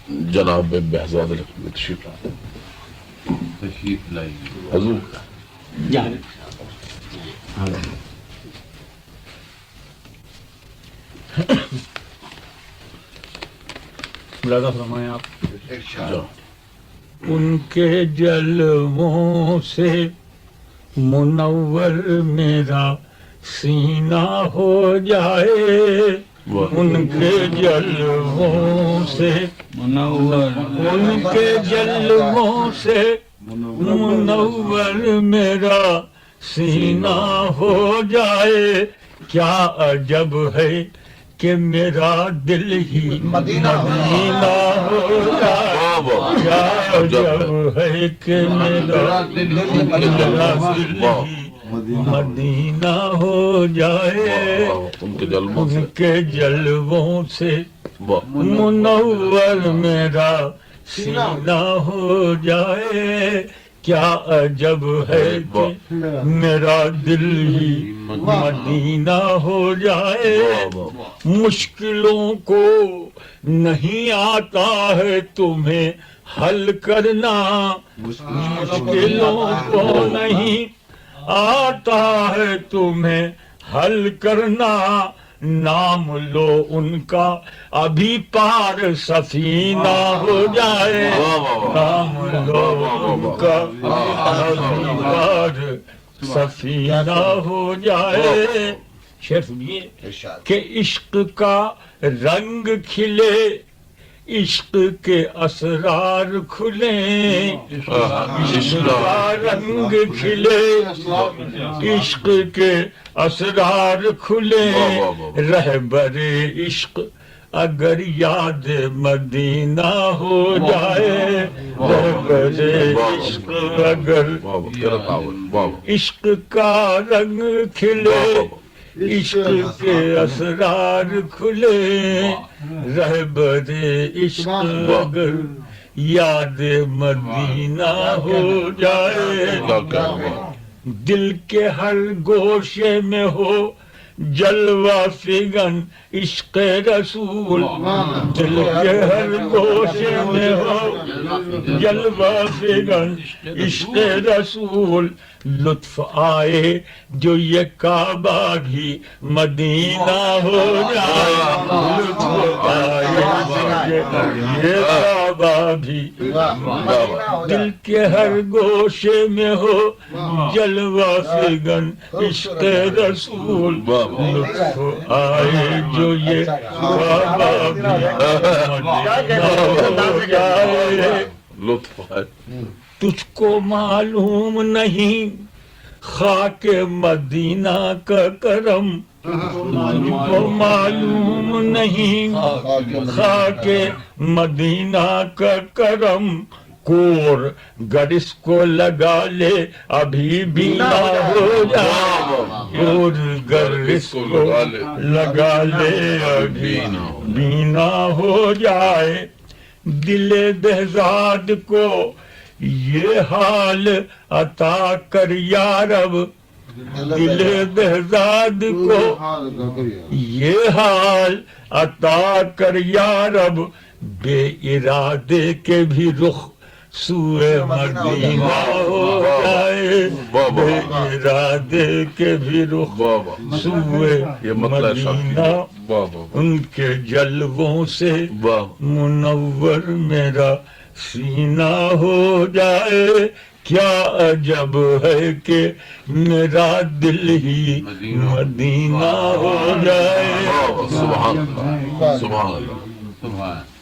جناب بہزاد تشریف لائی حضور ملازہ فرمائیں آپ. ان کے جلووں سے منور میرا سینہ ہو جائے. ان کے جلووں سے ان کے جلووں سے منور میرا سینہ ہو جائے. کیا عجب ہے کہ میرا دل ہی مدینہ ہو جائے. کیا عجب ہے کہ میرا دل ہی مدینہ ہو جائے. ان کے جلووں سے منور میرا سینہ ہو جائے. کیا عجب ہے کہ میرا دل ہی مدینہ ہو جائے. مشکلوں کو نہیں آتا ہے تمہیں حل کرنا. مشکلوں کو نہیں آتا ہے تمہیں حل کرنا. نام لو ان کا ابھی پار سفینہ ہو جائے. نام لو ان کا ابھی پار سفینہ ہو جائے. شعر سنیے کہ عشق کا رنگ کھلے عشق کے اسرار کھلیں. عشق کا رنگ کھلے عشق کے اسرار کھلیں. رہبر عشق اگر یاد مدینہ ہو جائے. رہبر عشق اگر عشق کا رنگ کھلے عشق کے اسرار کھلے. رہبر عشق اگر یاد مدینہ ہو جائے. دل کے ہر گوشے میں ہو جلوہ فگن عشق رسول. دل کے ہر گوشے میں ہو جلوہ فگن عشق رسول. لطف آئے جو یہ کعبہ بھی مدینہ ہو جائے. لطف آئے جو یہ کعبہ بھی دل کے ہر گوشے میں ہو جلوہ فگن عشق رسول. لطف آئے جو یہ کعبہ بھی مدینہ ہو جائے. لطف ہے تجھ کو معلوم نہیں خاک مدینہ کا کرم. تجھ کو معلوم نہیں خاک مدینہ کا کرم. کور گر اس کو لگا لے ابھی بینا ہو جائے. کور گر اس کو لگا لے ابھی بینا ہو جائے. دل بہزاد کو یہ حال عطا کر یا رب. دل بہزاد کو یہ حال عطا کر یا رب. بے ارادے کے بھی رخ سوئے مدینہ ہو جائے. بے ارادے کے بھی رخ سوئے مدینہ. ان کے جلووں سے منور میرا سینہ ہو جائے. کیا عجب ہے کہ میرا دل ہی مدینہ ہو جائے. سبحان اللہ سبحان اللہ.